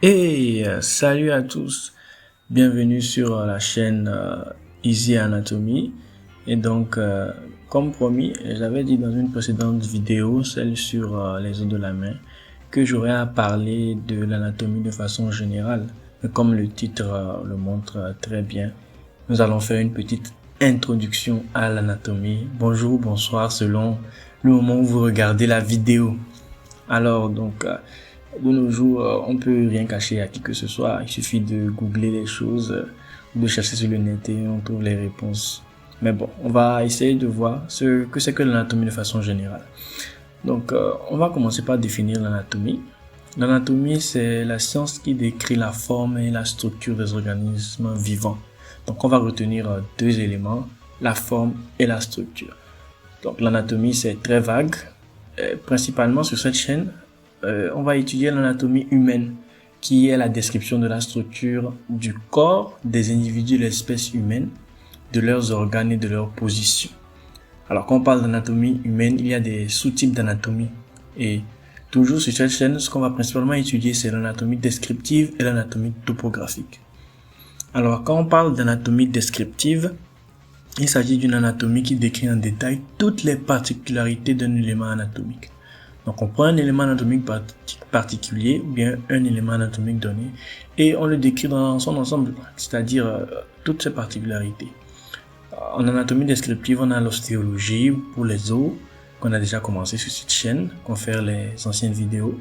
Salut à tous, bienvenue sur la chaîne Easy Anatomy. Et donc, comme promis, j'avais dit dans une précédente vidéo, celle sur les os de la main, que j'aurais à parler de l'anatomie de façon générale. Mais comme le titre le montre très bien, nous allons faire une petite introduction à l'anatomie. Bonjour, bonsoir, selon le moment où vous regardez la vidéo. Alors, donc, de nos jours, on peut rien cacher à qui que ce soit. Il suffit de googler les choses, de chercher sur le net et on trouve les réponses. Mais bon, on va essayer de voir ce que c'est que l'anatomie de façon générale. Donc, on va commencer par définir l'anatomie. L'anatomie, c'est la science qui décrit la forme et la structure des organismes vivants. Donc, on va retenir deux éléments, la forme et la structure. Donc, l'anatomie, c'est très vague. Principalement sur cette chaîne, on va étudier l'anatomie humaine, qui est la description de la structure du corps des individus de l'espèce humaine, de leurs organes et de leur position. Alors, quand on parle d'anatomie humaine, il y a des sous-types d'anatomie. Et toujours sur cette chaîne, ce qu'on va principalement étudier, c'est l'anatomie descriptive et l'anatomie topographique. Alors, quand on parle d'anatomie descriptive, il s'agit d'une anatomie qui décrit en détail toutes les particularités d'un élément anatomique. Donc on prend un élément anatomique particulier ou bien un élément anatomique donné et on le décrit dans son ensemble, c'est-à-dire toutes ses particularités. En anatomie descriptive, on a l'ostéologie pour les os, qu'on a déjà commencé sur cette chaîne, qu'on fait les anciennes vidéos.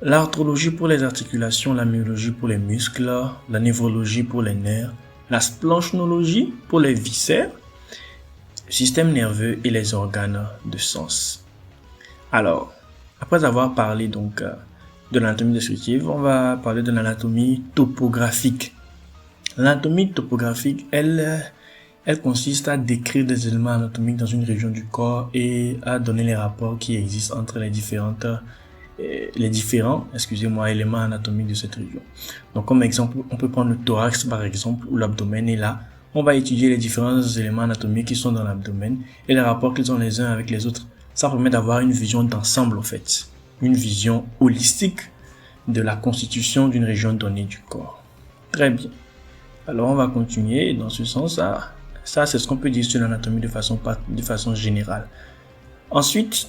L'arthrologie pour les articulations, la myologie pour les muscles, la névrologie pour les nerfs, la splanchnologie pour les viscères, le système nerveux et les organes de sens. Alors, après avoir parlé donc de l'anatomie descriptive, on va parler de l'anatomie topographique. L'anatomie topographique, elle consiste à décrire des éléments anatomiques dans une région du corps et à donner les rapports qui existent entre les différents éléments anatomiques de cette région. Donc comme exemple, on peut prendre le thorax par exemple ou l'abdomen et là, on va étudier les différents éléments anatomiques qui sont dans l'abdomen et les rapports qu'ils ont les uns avec les autres. Ça permet d'avoir une vision d'ensemble en fait, une vision holistique de la constitution d'une région donnée du corps. Très bien. Alors on va continuer dans ce sens. Ça c'est ce qu'on peut dire sur l'anatomie de façon générale. Ensuite,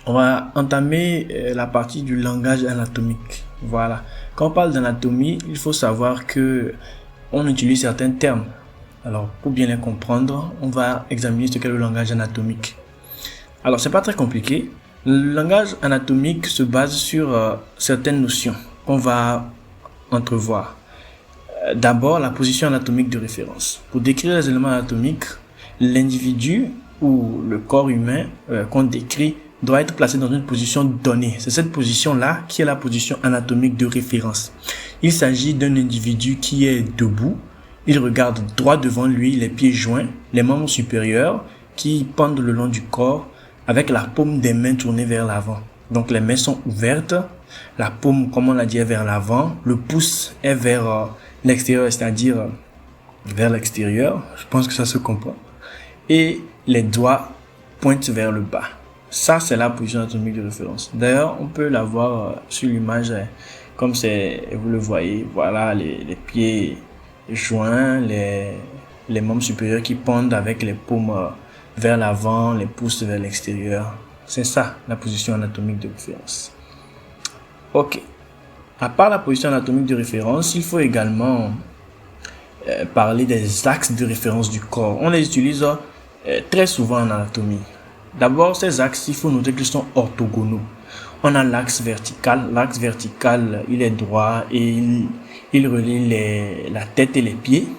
on va entamer la partie du langage anatomique. Voilà. Quand on parle d'anatomie, il faut savoir que on utilise certains termes. Alors, pour bien les comprendre, on va examiner ce qu'est le langage anatomique. Alors, c'est pas très compliqué. Le langage anatomique se base sur certaines notions qu'on va entrevoir. D'abord, la position anatomique de référence. Pour décrire les éléments anatomiques, l'individu ou le corps humain qu'on décrit doit être placé dans une position donnée. C'est cette position-là qui est la position anatomique de référence. Il s'agit d'un individu qui est debout. Il regarde droit devant lui, les pieds joints, les membres supérieurs qui pendent le long du corps avec la paume des mains tournée vers l'avant. Donc les mains sont ouvertes, la paume, comme on l'a dit, est vers l'avant, le pouce est vers l'extérieur, c'est-à-dire vers l'extérieur. Je pense que ça se comprend. Et les doigts pointent vers le bas. Ça, c'est la position anatomique de référence. D'ailleurs, on peut la voir sur l'image, comme vous le voyez. Voilà, les pieds joints, les membres supérieurs qui pendent avec les paumes vers l'avant, les pouces vers l'extérieur. C'est ça, la position anatomique de référence. Ok. À part la position anatomique de référence, il faut également parler des axes de référence du corps. On les utilise très souvent en anatomie. D'abord, ces axes, il faut noter qu'ils sont orthogonaux. On a l'axe vertical. L'axe vertical, il est droit et il relie la tête et les pieds.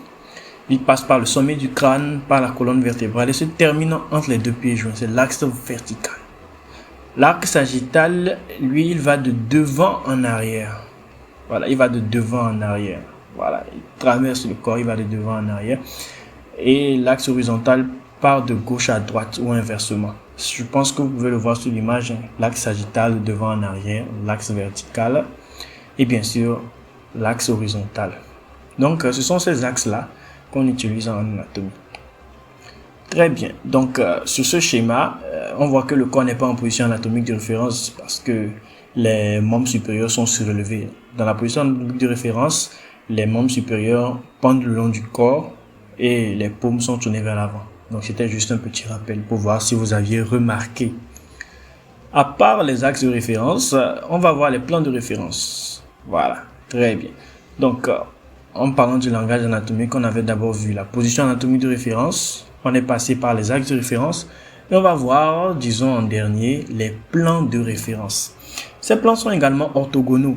Il passe par le sommet du crâne, par la colonne vertébrale et se termine entre les deux pieds joints. C'est l'axe vertical. L'axe sagittal, lui, il va de devant en arrière. Voilà, il va de devant en arrière. Voilà, il traverse le corps, il va de devant en arrière. Et l'axe horizontal part de gauche à droite ou inversement. Je pense que vous pouvez le voir sur l'image, l'axe sagittal de devant en arrière, l'axe vertical et bien sûr l'axe horizontal. Donc ce sont ces axes-là qu'on utilise en anatomie. Très bien, donc sur ce schéma, on voit que le corps n'est pas en position anatomique de référence parce que les membres supérieurs sont surélevés. Dans la position anatomique de référence, les membres supérieurs pendent le long du corps et les paumes sont tournées vers l'avant. Donc c'était juste un petit rappel pour voir si vous aviez remarqué. À part les axes de référence, on va voir les plans de référence. Voilà, très bien. Donc, en parlant du langage anatomique, on avait d'abord vu la position anatomique de référence. On est passé par les axes de référence. Et on va voir, disons en dernier, les plans de référence. Ces plans sont également orthogonaux.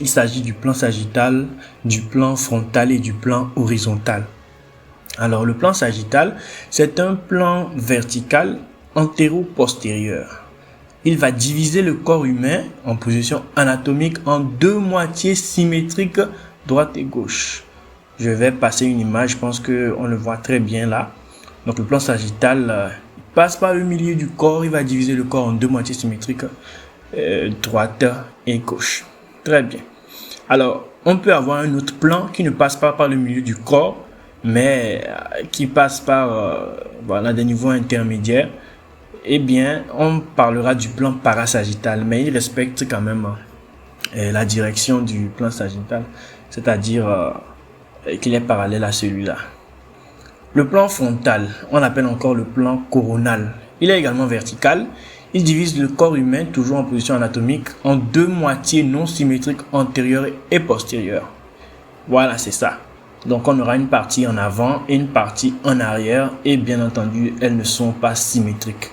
Il s'agit du plan sagittal, du plan frontal et du plan horizontal. Alors, le plan sagittal, c'est un plan vertical antéro-postérieur. Il va diviser le corps humain en position anatomique en deux moitiés symétriques, droite et gauche. Je vais passer une image, je pense qu'on le voit très bien là. Donc le plan sagittal passe par le milieu du corps, il va diviser le corps en deux moitiés symétriques, droite et gauche. Très bien. Alors, on peut avoir un autre plan qui ne passe pas par le milieu du corps, mais qui passe par des niveaux intermédiaires. Eh bien, on parlera du plan parasagittal, mais il respecte quand même la direction du plan sagittal, c'est-à-dire qu'il est parallèle à celui-là. Le plan frontal, on l'appelle encore le plan coronal. Il est également vertical. Il divise le corps humain, toujours en position anatomique, en deux moitiés non symétriques antérieures et postérieures. Voilà, c'est ça. Donc, on aura une partie en avant et une partie en arrière, et bien entendu, elles ne sont pas symétriques.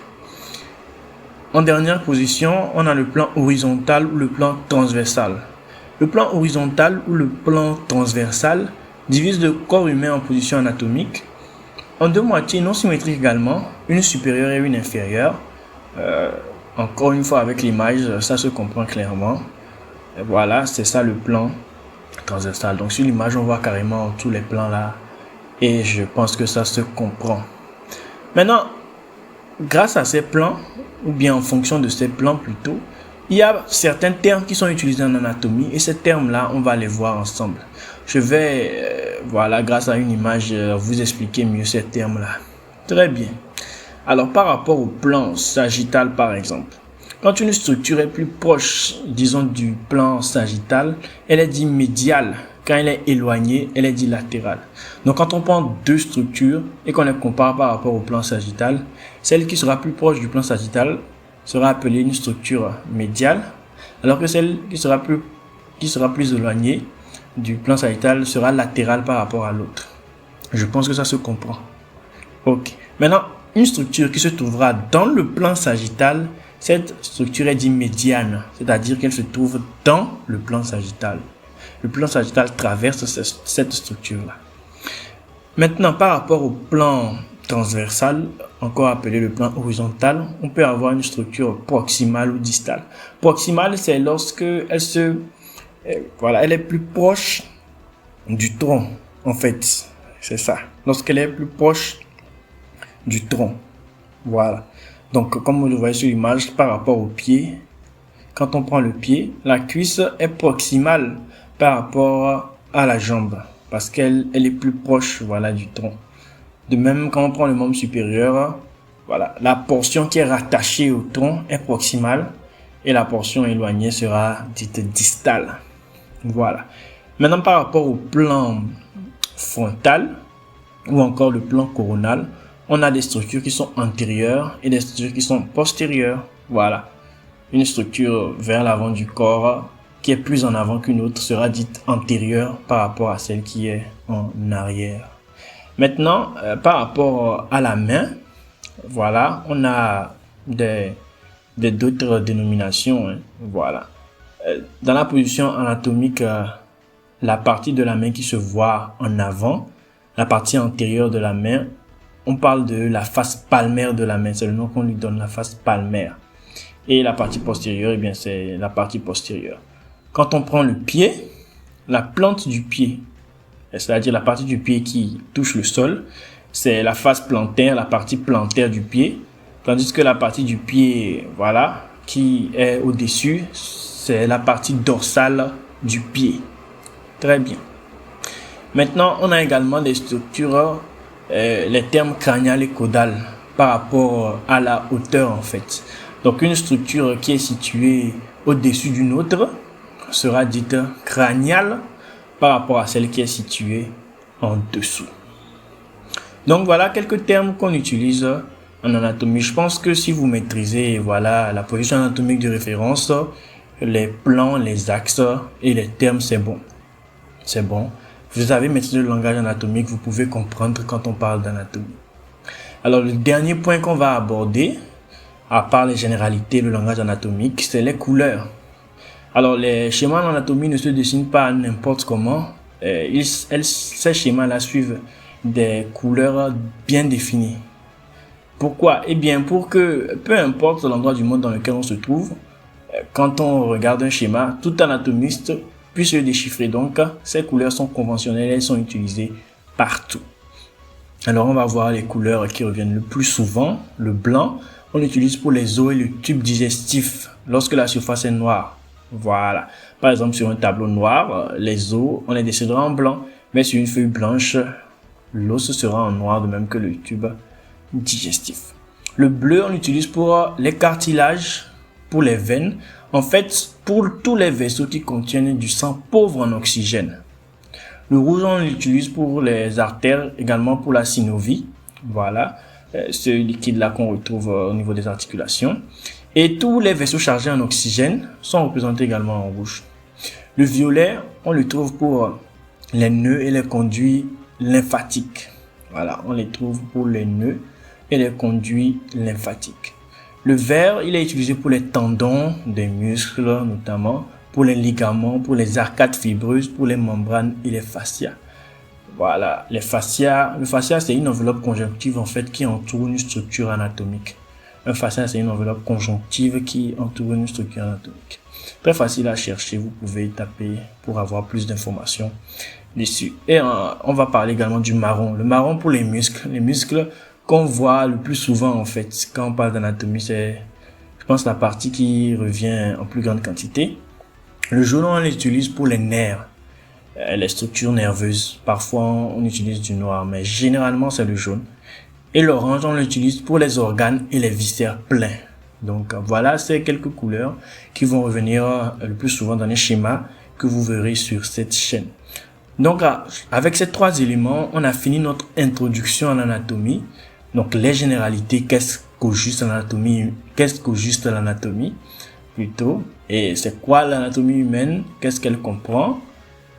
En dernière position, on a le plan horizontal ou le plan transversal. Le plan horizontal ou le plan transversal divise le corps humain en position anatomique en deux moitiés non symétriques également, une supérieure et une inférieure. Encore une fois avec l'image, ça se comprend clairement. Et voilà, c'est ça le plan transversal. Donc sur l'image, on voit carrément tous les plans là et je pense que ça se comprend. Maintenant, grâce à ces plans, ou bien en fonction de ces plans plutôt, il y a certains termes qui sont utilisés en anatomie et ces termes-là, on va les voir ensemble. Je vais, grâce à une image, vous expliquer mieux ces termes-là. Très bien. Alors, par rapport au plan sagittal, par exemple, quand une structure est plus proche, disons, du plan sagittal, elle est dite médiale. Quand elle est éloignée, elle est dite latérale. Donc, quand on prend deux structures et qu'on les compare par rapport au plan sagittal, celle qui sera plus proche du plan sagittal sera appelée une structure médiale, alors que celle qui sera plus éloignée du plan sagittal sera latérale par rapport à l'autre. Je pense que ça se comprend. Ok. Maintenant, une structure qui se trouvera dans le plan sagittal, cette structure est dite médiane, c'est-à-dire qu'elle se trouve dans le plan sagittal. Le plan sagittal traverse cette structure-là. Maintenant, par rapport au plan transversal, encore appelé le plan horizontal, on peut avoir une structure proximale ou distale. Proximale, c'est lorsque elle est plus proche du tronc, en fait. C'est ça. Lorsqu'elle est plus proche du tronc. Voilà. Donc, comme vous le voyez sur l'image, par rapport au pied, quand on prend le pied, la cuisse est proximale par rapport à la jambe, parce qu'elle est plus proche, du tronc. De même, quand on prend le membre supérieur, la portion qui est rattachée au tronc est proximale et la portion éloignée sera dite distale. Voilà. Maintenant, par rapport au plan frontal ou encore le plan coronal, on a des structures qui sont antérieures et des structures qui sont postérieures. Voilà. Une structure vers l'avant du corps qui est plus en avant qu'une autre sera dite antérieure par rapport à celle qui est en arrière. Maintenant, par rapport à la main, on a d'autres dénominations. Dans la position anatomique, la partie de la main qui se voit en avant, la partie antérieure de la main, on parle de la face palmaire de la main. C'est le nom qu'on lui donne, la face palmaire. Et la partie postérieure, c'est la partie postérieure. Quand on prend le pied, la plante du pied, c'est-à-dire la partie du pied qui touche le sol, c'est la face plantaire, la partie plantaire du pied. Tandis que la partie du pied, qui est au-dessus, c'est la partie dorsale du pied. Très bien. Maintenant, on a également des structures, les termes crânial et caudal par rapport à la hauteur en fait. Donc une structure qui est située au-dessus d'une autre sera dite crâniale par rapport à celle qui est située en dessous. Donc voilà quelques termes qu'on utilise en anatomie. Je pense que si vous maîtrisez la position anatomique de référence, les plans, les axes et les termes, c'est bon. C'est bon. Vous avez maîtrisé le langage anatomique, vous pouvez comprendre quand on parle d'anatomie. Alors le dernier point qu'on va aborder, à part les généralités, le langage anatomique, c'est les couleurs. Alors les schémas en anatomie ne se dessinent pas n'importe comment. Ces schémas-là suivent des couleurs bien définies. Pourquoi? Eh bien, pour que, peu importe l'endroit du monde dans lequel on se trouve, quand on regarde un schéma, tout anatomiste puisse le déchiffrer. Donc, ces couleurs sont conventionnelles, elles sont utilisées partout. Alors, on va voir les couleurs qui reviennent le plus souvent. Le blanc, on l'utilise pour les os et le tube digestif lorsque la surface est noire. Voilà. Par exemple, sur un tableau noir, les os, on les dessinera en blanc, mais sur une feuille blanche, l'os sera en noir, de même que le tube digestif. Le bleu, on l'utilise pour les cartilages, pour les veines, en fait, pour tous les vaisseaux qui contiennent du sang pauvre en oxygène. Le rouge, on l'utilise pour les artères, également pour la synovie. Voilà, ce liquide-là qu'on retrouve au niveau des articulations. Et tous les vaisseaux chargés en oxygène sont représentés également en rouge. Le violet, on le trouve pour les nœuds et les conduits lymphatiques. Voilà, on les trouve pour les nœuds et les conduits lymphatiques. Le vert, il est utilisé pour les tendons des muscles, notamment pour les ligaments, pour les arcades fibreuses, pour les membranes et les fascias. Voilà, les fascias. Le fascia, c'est une enveloppe conjonctive en fait qui entoure une structure anatomique. Un fascia, c'est une enveloppe conjonctive qui entoure une structure anatomique. Très facile à chercher, vous pouvez taper pour avoir plus d'informations dessus. Et on va parler également du marron. Le marron pour les muscles. Les muscles qu'on voit le plus souvent en fait quand on parle d'anatomie, c'est, je pense, la partie qui revient en plus grande quantité. Le jaune, on l'utilise pour les nerfs, les structures nerveuses. Parfois, on utilise du noir, mais généralement, c'est le jaune. Et l'orange, on l'utilise pour les organes et les viscères pleins. Donc, voilà, c'est quelques couleurs qui vont revenir le plus souvent dans les schémas que vous verrez sur cette chaîne. Donc, avec ces trois éléments, on a fini notre introduction en anatomie. Donc, les généralités, qu'est-ce qu'au juste l'anatomie, plutôt, et c'est quoi l'anatomie humaine, qu'est-ce qu'elle comprend.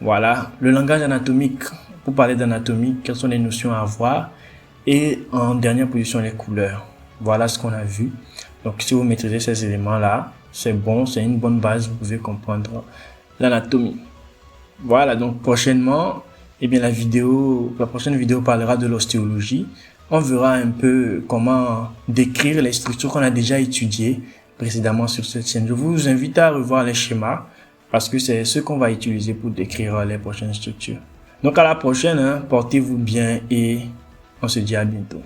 Voilà, le langage anatomique, pour parler d'anatomie, quelles sont les notions à avoir, et en dernière position, les couleurs. Voilà ce qu'on a vu. Donc, si vous maîtrisez ces éléments-là, c'est bon, c'est une bonne base, vous pouvez comprendre l'anatomie. Voilà, donc prochainement, la prochaine vidéo parlera de l'ostéologie. On verra un peu comment décrire les structures qu'on a déjà étudiées précédemment sur cette chaîne. Je vous invite à revoir les schémas parce que c'est ce qu'on va utiliser pour décrire les prochaines structures. Donc à la prochaine, portez-vous bien et on se dit à bientôt.